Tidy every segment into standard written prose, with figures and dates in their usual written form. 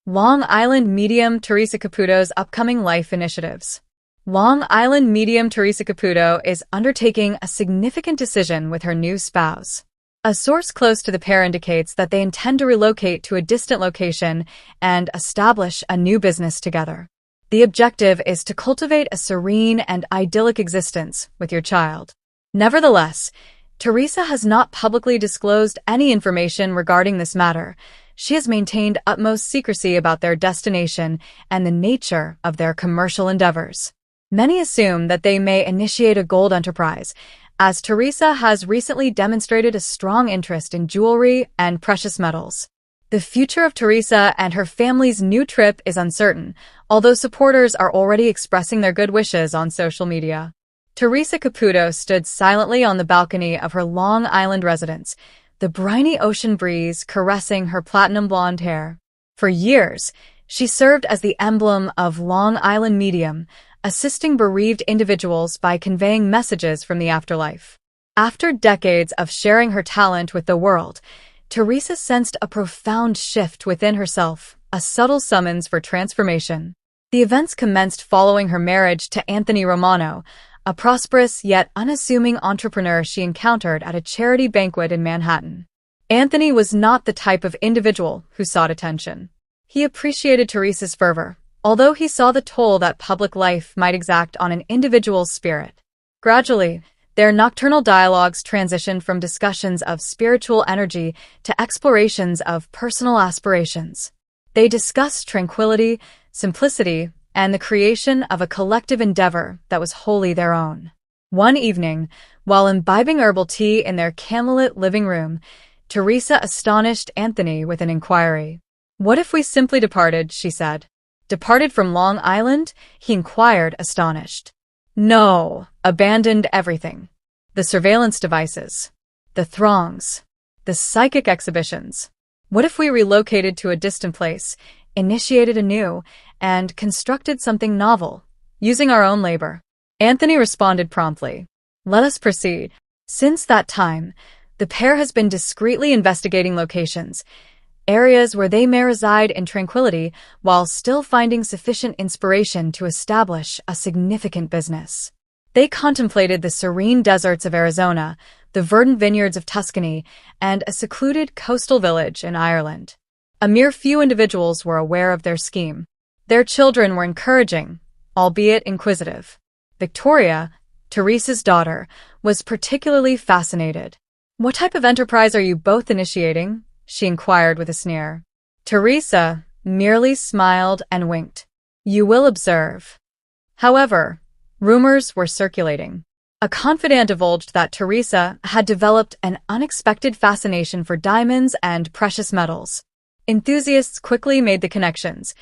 Long Island medium Teresa Caputo's upcoming life initiatives. Long Island medium Teresa Caputo is undertaking a significant decision with her new spouse. A source close to the pair indicates that they intend to relocate to a distant location and establish a new business together. The objective is to cultivate a serene and idyllic existence with your child. Nevertheless, Teresa has not publicly disclosed any information regarding this matter. She has maintained utmost secrecy about their destination and the nature of their commercial endeavors. Many assume that they may initiate a gold enterprise, as Teresa has recently demonstrated a strong interest in jewelry and precious metals. The future of Teresa and her family's new trip is uncertain, although supporters are already expressing their good wishes on social media. Teresa Caputo stood silently on the balcony of her Long Island residence, the briny ocean breeze caressing her platinum blonde hair. For years, she served as the emblem of Long Island medium, assisting bereaved individuals by conveying messages from the afterlife. After decades of sharing her talent with the world, Teresa sensed a profound shift within herself, a subtle summons for transformation. The events commenced following her marriage to Anthony Romano, a prosperous yet unassuming entrepreneur she encountered at a charity banquet in Manhattan. Anthony was not the type of individual who sought attention. He appreciated Teresa's fervor, although he saw the toll that public life might exact on an individual's spirit. Gradually, their nocturnal dialogues transitioned from discussions of spiritual energy to explorations of personal aspirations. They discussed tranquility, simplicity, and the creation of a collective endeavor that was wholly their own. One evening, while imbibing herbal tea in their candlelit living room, Teresa astonished Anthony with an inquiry. "What if we simply departed?" she said. "Departed from Long Island?" he inquired, astonished. "No, abandoned everything. The surveillance devices, the throngs, the psychic exhibitions. What if we relocated to a distant place, initiated anew, and constructed something novel, using our own labor?" Anthony responded promptly. "Let us proceed." Since that time, the pair has been discreetly investigating locations, areas where they may reside in tranquility while still finding sufficient inspiration to establish a significant business. They contemplated the serene deserts of Arizona, the verdant vineyards of Tuscany, and a secluded coastal village in Ireland. A mere few individuals were aware of their scheme. Their children were encouraging, albeit inquisitive. Victoria, Teresa's daughter, was particularly fascinated. "What type of enterprise are you both initiating?" she inquired with a sneer. Teresa merely smiled and winked. "You will observe." However, rumors were circulating. A confidant divulged that Teresa had developed an unexpected fascination for diamonds and precious metals. Enthusiasts quickly made the connections.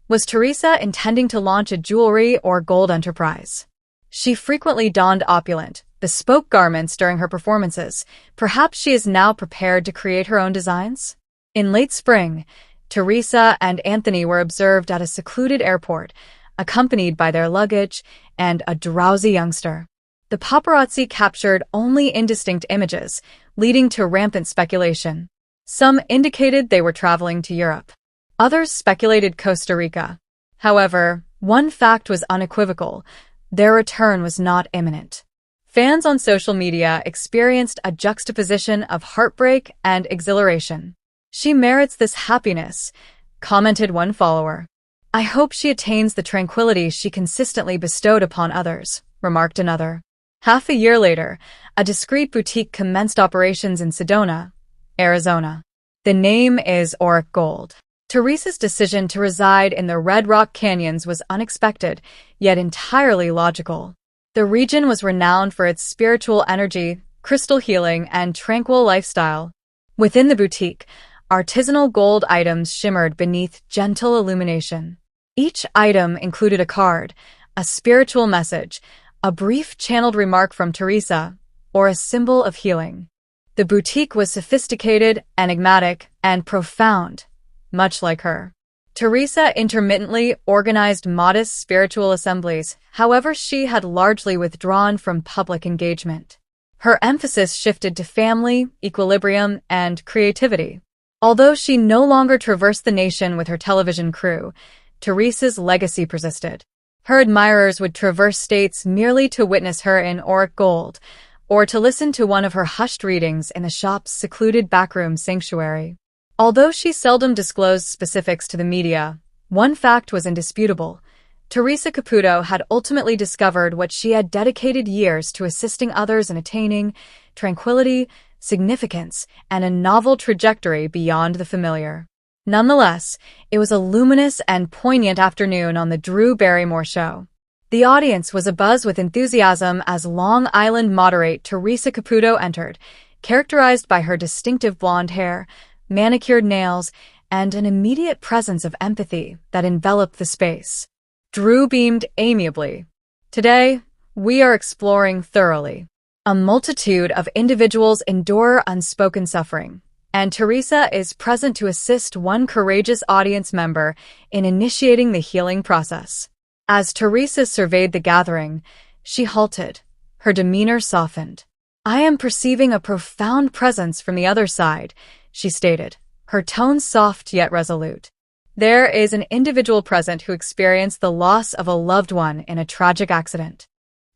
Was Teresa intending to launch a jewelry or gold enterprise? She frequently donned opulent, bespoke garments during her performances. Perhaps she is now prepared to create her own designs? In late spring, Teresa and Anthony were observed at a secluded airport, accompanied by their luggage and a drowsy youngster. The paparazzi captured only indistinct images, leading to rampant speculation. Some indicated they were traveling to Europe. Others speculated Costa Rica. However, one fact was unequivocal: their return was not imminent. Fans on social media experienced a juxtaposition of heartbreak and exhilaration. "She merits this happiness," commented one follower. "I hope she attains the tranquility she consistently bestowed upon others," remarked another. Half a year later, a discreet boutique commenced operations in Sedona, Arizona. The name is Auric Gold. Teresa's decision to reside in the Red Rock Canyons was unexpected, yet entirely logical. The region was renowned for its spiritual energy, crystal healing, and tranquil lifestyle. Within the boutique, artisanal gold items shimmered beneath gentle illumination. Each item included a card, a spiritual message, a brief channeled remark from Teresa, or a symbol of healing. The boutique was sophisticated, enigmatic, and profound, much like her. Teresa intermittently organized modest spiritual assemblies, however she had largely withdrawn from public engagement. Her emphasis shifted to family, equilibrium, and creativity. Although she no longer traversed the nation with her television crew, Teresa's legacy persisted. Her admirers would traverse states merely to witness her in auric gold, or to listen to one of her hushed readings in the shop's secluded backroom sanctuary. Although she seldom disclosed specifics to the media, one fact was indisputable. Theresa Caputo had ultimately discovered what she had dedicated years to: assisting others in attaining tranquility, significance, and a novel trajectory beyond the familiar. Nonetheless, it was a luminous and poignant afternoon on the Drew Barrymore show. The audience was abuzz with enthusiasm as Long Island moderate Theresa Caputo entered, characterized by her distinctive blonde hair, manicured nails, and an immediate presence of empathy that enveloped the space. Drew beamed amiably. "Today, we are exploring thoroughly. A multitude of individuals endure unspoken suffering, and Theresa is present to assist one courageous audience member in initiating the healing process." As Theresa surveyed the gathering, she halted. Her demeanor softened. "I am perceiving a profound presence from the other side," she stated, her tone soft yet resolute. "There is an individual present who experienced the loss of a loved one in a tragic accident.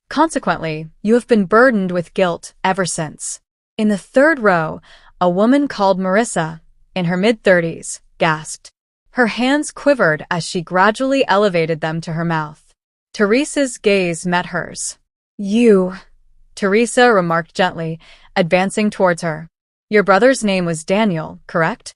Consequently, you have been burdened with guilt ever since." In the third row, a woman called Marissa, in her mid-30s, gasped. Her hands quivered as she gradually elevated them to her mouth. Teresa's gaze met hers. "You," Theresa remarked gently, advancing towards her. "Your brother's name was Daniel, correct?"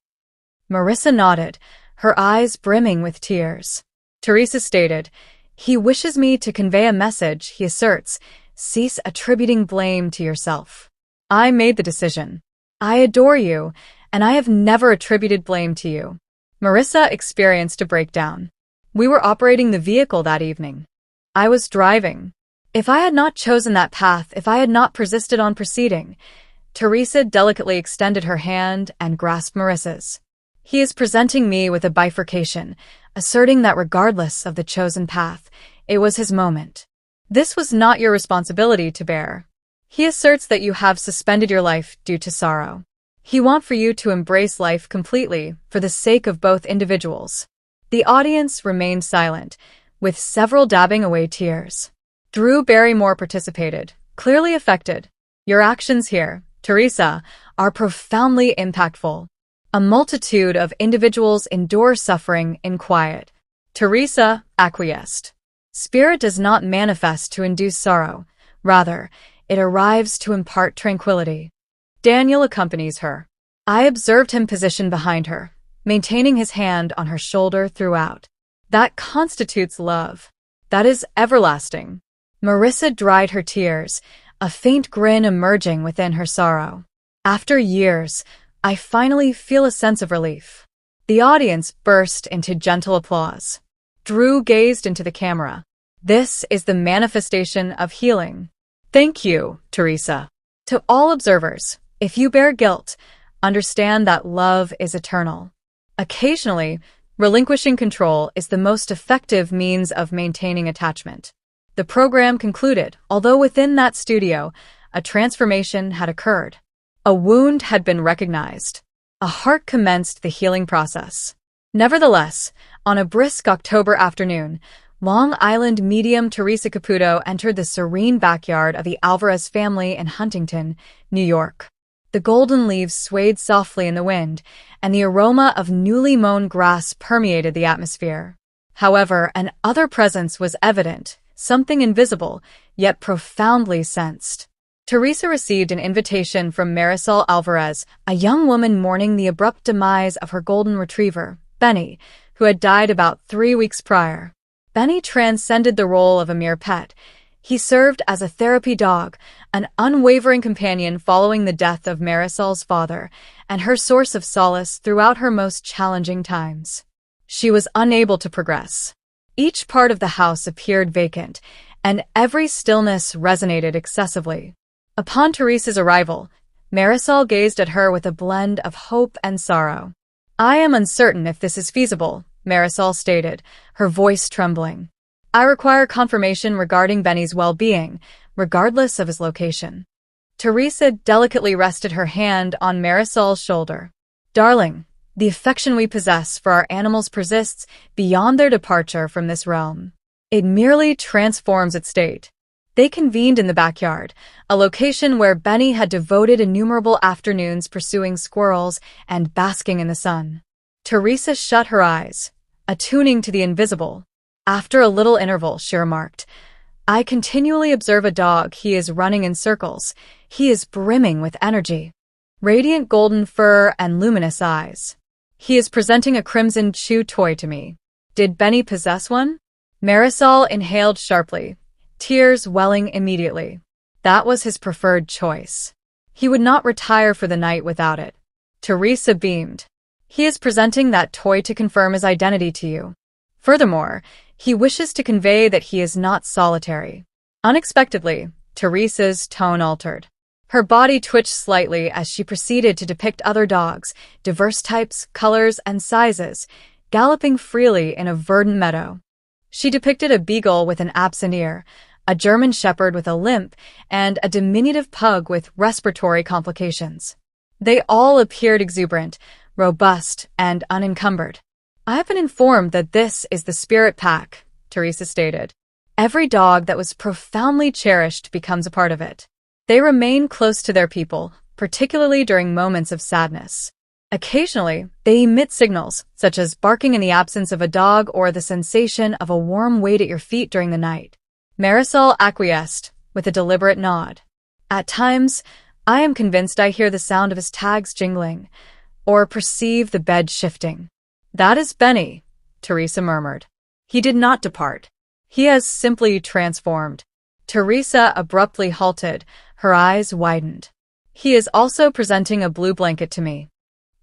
Marissa nodded, her eyes brimming with tears. Theresa stated, "He wishes me to convey a message," he asserts. "Cease attributing blame to yourself. I made the decision. I adore you, and I have never attributed blame to you." Marissa experienced a breakdown. "We were operating the vehicle that evening. I was driving. If I had not chosen that path, if I had not persisted on proceeding." Theresa delicately extended her hand and grasped Marissa's. "He is presenting me with a bifurcation, asserting that regardless of the chosen path, it was his moment. This was not your responsibility to bear. He asserts that you have suspended your life due to sorrow. He wants for you to embrace life completely for the sake of both individuals." The audience remained silent, with several dabbing away tears. Drew Barrymore participated, clearly affected. "Your actions here, Theresa, are profoundly impactful. A multitude of individuals endure suffering in quiet." Theresa acquiesced. "Spirit does not manifest to induce sorrow. Rather, it arrives to impart tranquility." Daniel accompanies her. "I observed him positioned behind her, maintaining his hand on her shoulder throughout. That constitutes love. That is everlasting." Marissa dried her tears, a faint grin emerging within her sorrow. "After years, I finally feel a sense of relief." The audience burst into gentle applause. Drew gazed into the camera. "This is the manifestation of healing. Thank you, Theresa." To all observers, if you bear guilt, understand that love is eternal. Occasionally, relinquishing control is the most effective means of maintaining attachment. The program concluded, although within that studio, a transformation had occurred. A wound had been recognized. A heart commenced the healing process. Nevertheless, on a brisk October afternoon, Long Island medium Theresa Caputo entered the serene backyard of the Alvarez family in Huntington, New York. The golden leaves swayed softly in the wind, and the aroma of newly mown grass permeated the atmosphere. However, an other presence was evident, something invisible, yet profoundly sensed. Theresa received an invitation from Marisol Alvarez, a young woman mourning the abrupt demise of her golden retriever, Benny, who had died about 3 weeks prior. Benny transcended the role of a mere pet. He served as a therapy dog, an unwavering companion following the death of Marisol's father, and her source of solace throughout her most challenging times. She was unable to progress. Each part of the house appeared vacant, and every stillness resonated excessively. Upon Theresa's arrival, Marisol gazed at her with a blend of hope and sorrow. "I am uncertain if this is feasible," Marisol stated, her voice trembling. "I require confirmation regarding Benny's well-being, regardless of his location." Theresa delicately rested her hand on Marisol's shoulder. "Darling, The affection we possess for our animals persists beyond their departure from this realm. It merely transforms its state. They convened in the backyard, a location where Benny had devoted innumerable afternoons pursuing squirrels and basking in the sun. Teresa shut her eyes, attuning to the invisible. After a little interval, she remarked, "I continually observe a dog. He is running in circles. He is brimming with energy. Radiant golden fur and luminous eyes. He is presenting a crimson chew toy to me. Did Benny possess one?" Marissa inhaled sharply, tears welling immediately. That was his preferred choice. He would not retire for the night without it. Teresa beamed. He is presenting that toy to confirm his identity to you. Furthermore, he wishes to convey that he is not solitary. Unexpectedly, Teresa's tone altered. Her body twitched slightly as she proceeded to depict other dogs, diverse types, colors, and sizes, galloping freely in a verdant meadow. She depicted a beagle with an absent ear, a German shepherd with a limp, and a diminutive pug with respiratory complications. They all appeared exuberant, robust, and unencumbered. "I have been informed that this is the spirit pack," Teresa stated. "Every dog that was profoundly cherished becomes a part of it. They remain close to their people, particularly during moments of sadness. Occasionally, they emit signals, such as barking in the absence of a dog or the sensation of a warm weight at your feet during the night." Marisol acquiesced, with a deliberate nod. "At times, I am convinced I hear the sound of his tags jingling, or perceive the bed shifting." "That is Benny," Teresa murmured. "He did not depart. He has simply transformed." Teresa abruptly halted, her eyes widened. "He is also presenting a blue blanket to me.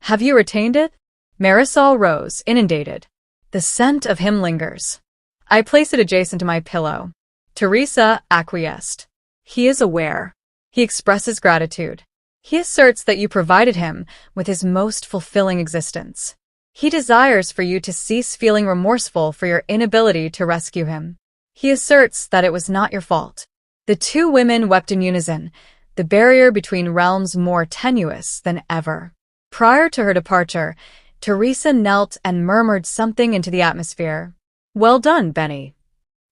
Have you retained it?" Marisol rose, inundated. "The scent of him lingers. I place it adjacent to my pillow." Teresa acquiesced. "He is aware. He expresses gratitude. He asserts that you provided him with his most fulfilling existence. He desires for you to cease feeling remorseful for your inability to rescue him. He asserts that it was not your fault." The two women wept in unison, the barrier between realms more tenuous than ever. Prior to her departure, Teresa knelt and murmured something into the atmosphere. "Well done, Benny."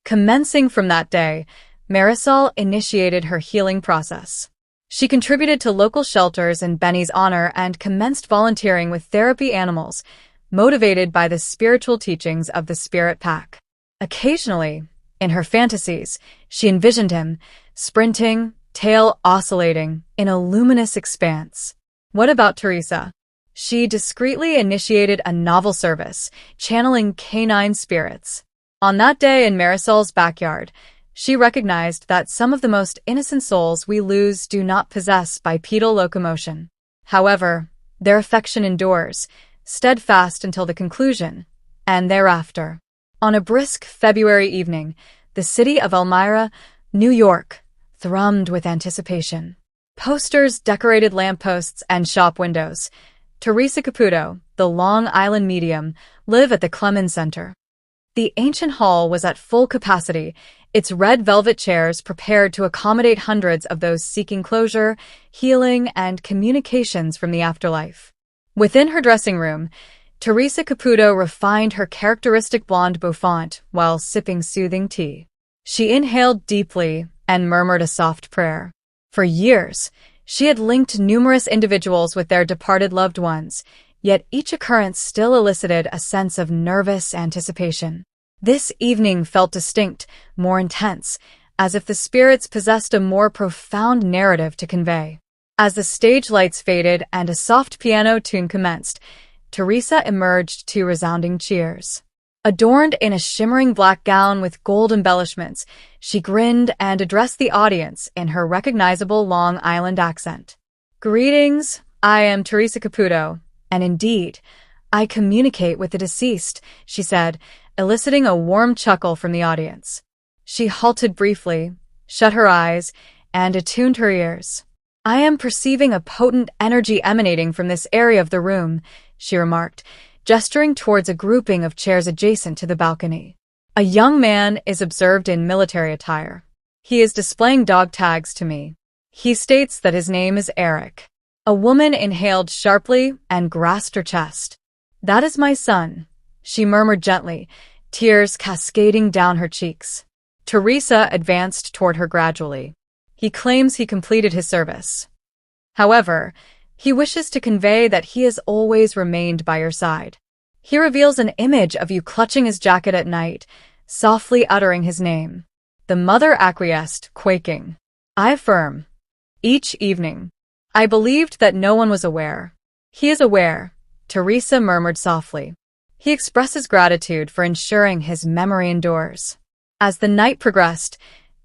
Commencing from that day, Marisol initiated her healing process. She contributed to local shelters in Benny's honor and commenced volunteering with therapy animals, motivated by the spiritual teachings of the Spirit Pack. Occasionally, in her fantasies, she envisioned him, sprinting, tail oscillating, in a luminous expanse. What about Teresa? She discreetly initiated a novel service, channeling canine spirits. On that day in Marisol's backyard, she recognized that some of the most innocent souls we lose do not possess bipedal locomotion. However, their affection endures, steadfast until the conclusion, and thereafter. On a brisk February evening, the city of Elmira, New York, thrummed with anticipation. Posters decorated lampposts and shop windows. Theresa Caputo, the Long Island medium, lived at the Clemens Center. The ancient hall was at full capacity, its red velvet chairs prepared to accommodate hundreds of those seeking closure, healing, and communications from the afterlife. Within her dressing room, Theresa Caputo refined her characteristic blonde bouffant while sipping soothing tea. She inhaled deeply and murmured a soft prayer. For years, she had linked numerous individuals with their departed loved ones, yet each occurrence still elicited a sense of nervous anticipation. This evening felt distinct, more intense, as if the spirits possessed a more profound narrative to convey. As the stage lights faded and a soft piano tune commenced, Teresa emerged to resounding cheers. Adorned in a shimmering black gown with gold embellishments, she grinned and addressed the audience in her recognizable Long Island accent. "Greetings, I am Theresa Caputo, and indeed, I communicate with the deceased," she said, eliciting a warm chuckle from the audience. She halted briefly, shut her eyes, and attuned her ears. "I am perceiving a potent energy emanating from this area of the room," she remarked, gesturing towards a grouping of chairs adjacent to the balcony. "A young man is observed in military attire. He is displaying dog tags to me. He states that his name is Eric." A woman inhaled sharply and grasped her chest. "That is my son," she murmured gently, tears cascading down her cheeks. Teresa advanced toward her gradually. "He claims he completed his service. However, he wishes to convey that he has always remained by your side. He reveals an image of you clutching his jacket at night, softly uttering his name." The mother acquiesced, quaking. "I affirm. Each evening. I believed that no one was aware." "He is aware," Teresa murmured softly. "He expresses gratitude for ensuring his memory endures." As the night progressed,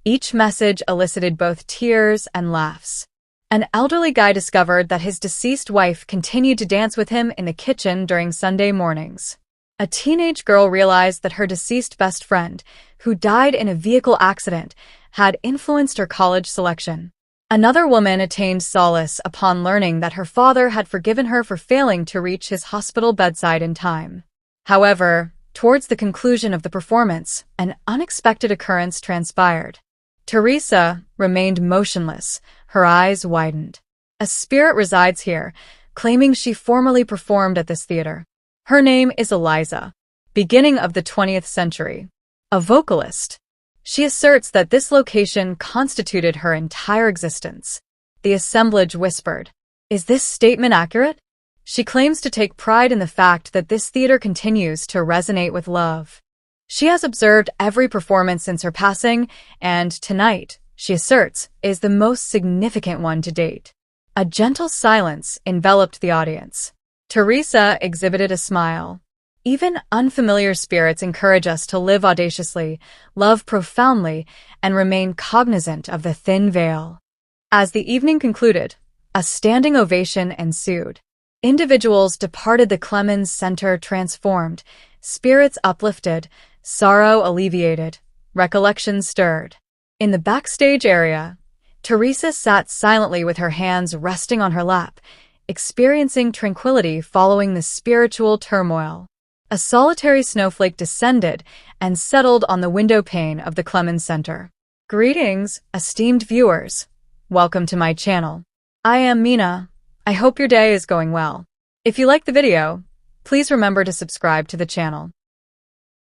each message elicited both tears and laughs. An elderly guy discovered that his deceased wife continued to dance with him in the kitchen during Sunday mornings. A teenage girl realized that her deceased best friend, who died in a vehicle accident, had influenced her college selection. Another woman attained solace upon learning that her father had forgiven her for failing to reach his hospital bedside in time. However, towards the conclusion of the performance, an unexpected occurrence transpired. Teresa remained motionless, her eyes widened. "A spirit resides here, claiming she formerly performed at this theater. Her name is Eliza, beginning of the 20th century. A vocalist. She asserts that this location constituted her entire existence." The assemblage whispered. "Is this statement accurate?" "She claims to take pride in the fact that this theater continues to resonate with love. She has observed every performance since her passing, and tonight, she asserts, is the most significant one to date." A gentle silence enveloped the audience. Teresa exhibited a smile. "Even unfamiliar spirits encourage us to live audaciously, love profoundly, and remain cognizant of the thin veil." As the evening concluded, a standing ovation ensued. Individuals departed the Clemens Center transformed, spirits uplifted, sorrow alleviated, recollections stirred. In the backstage area, Teresa sat silently with her hands resting on her lap, experiencing tranquility following the spiritual turmoil. A solitary snowflake descended and settled on the windowpane of the Clemens Center. "Greetings, esteemed viewers. Welcome to my channel. I am Mina. I hope your day is going well. If you like the video, please remember to subscribe to the channel.